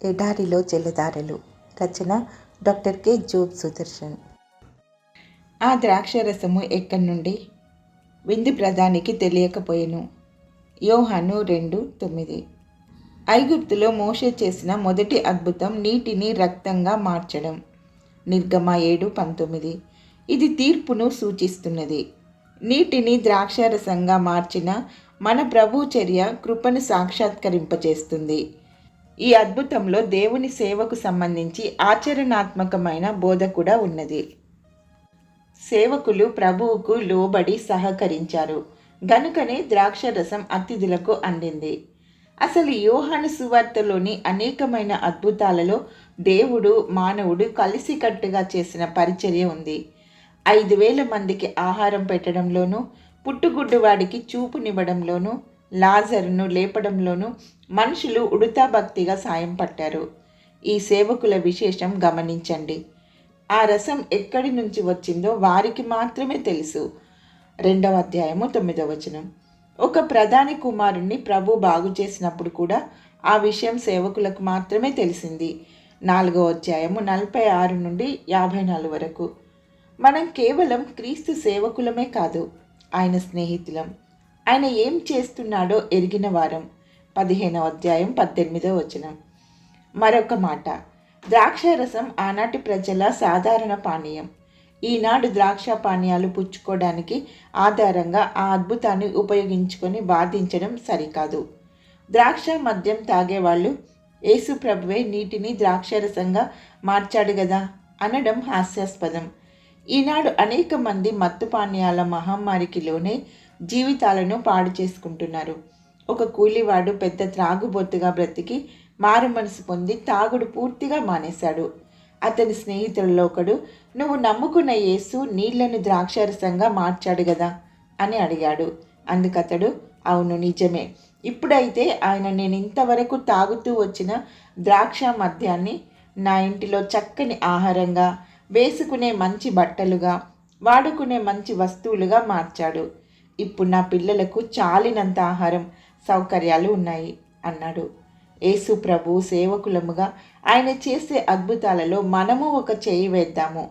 ఎడారిలో జలధారలు. రచన doctor K Job Sudarshan. ఆ ద్రాక్షరసము ఎక్కడి నుండి విందు ప్రధానికి తెలియకపోయెను. యోహాను 2:9. ఐగుప్తులో మోషే చేసిన మొదటి అద్భుతం నీటిని రక్తంగా మార్చడం. నిర్గమ 7:19. ఇది తీర్పును సూచిస్తున్నది. నీటిని ద్రాక్షరసంగా మార్చిన మన ప్రభు చర్య కృపను సాక్షాత్కరింపచేస్తుంది. ఈ అద్భుతంలో దేవుని సేవకు సంబంధించి ఆచరణాత్మకమైన బోధ కూడా ఉన్నది. సేవకులు ప్రభువుకు లోబడి సహకరించారు గనుకనే ద్రాక్షరసం అతిథులకు అందింది. అసలు యోహాను సువార్తలోని అనేకమైన అద్భుతాలలో దేవుడు మానవుడు కలిసికట్టుగా చేసిన పరిచర్య ఉంది. 5,000 మందికి ఆహారం పెట్టడంలోనూ, పుట్టుగుడ్డువాడికి చూపునివ్వడంలోనూ, లాజరును లేపడంలోనూ మనుషులు ఉడతాభక్తిగా సాయం పట్టారు. ఈ సేవకుల విశేషం గమనించండి. ఆ రసం ఎక్కడి నుంచి వచ్చిందో వారికి మాత్రమే తెలుసు. 2వ అధ్యాయము 9వ వచనం. ఒక ప్రధాని కుమారుణ్ణి ప్రభు బాగు చేసినప్పుడు కూడా ఆ విషయం సేవకులకు మాత్రమే తెలిసింది. 4వ అధ్యాయము 46 నుండి 54 వరకు. మనం కేవలం క్రీస్తు సేవకులమే కాదు, ఆయన స్నేహితులం. ఆయన ఏం చేస్తున్నాడో ఎరిగిన వారం. 15వ అధ్యాయం 18వ వచనం. మరొక మాట, ద్రాక్షారసం ఆనాటి ప్రజల సాధారణ పానీయం. ఈనాడు ద్రాక్ష పానీయాలు పుచ్చుకోవడానికి ఆధారంగా ఆ అద్భుతాన్ని ఉపయోగించుకొని వాదించడం సరికాదు. ద్రాక్ష మద్యం తాగేవాళ్ళు యేసు ప్రభువే నీటిని ద్రాక్షరసంగా మార్చాడు గదా అనడం హాస్యాస్పదం. ఈనాడు అనేక మంది మత్తు పానీయాల మహమ్మారికి లోనే జీవితాలను పాడు చేసుకుంటున్నారు. ఒక కూలివాడు పెద్ద త్రాగుబోతుగా బ్రతికి మారు మనసు పొంది తాగుడు పూర్తిగా మానేశాడు. అతని స్నేహితులలో ఒకడు, నువ్వు నమ్ముకున్న యేసు నీళ్లను ద్రాక్షరసంగా మార్చాడు గదా అని అడిగాడు. అందుకతడు, అవును నిజమే. ఇప్పుడైతే ఆయన నేను ఇంతవరకు తాగుతూ వచ్చిన ద్రాక్ష మద్యాన్ని నా ఇంటిలో చక్కని ఆహారంగా, వేసుకునే మంచి బట్టలుగా, వాడుకునే మంచి వస్తువులుగా మార్చాడు. ఇప్పుడు నా పిల్లలకు చాలినంత ఆహారం, సౌకర్యాలు ఉన్నాయి అన్నాడు. యేసు ప్రభు సేవకులముగా ఆయన చేసే అద్భుతాలలో మనము ఒక చేయి వేద్దాము.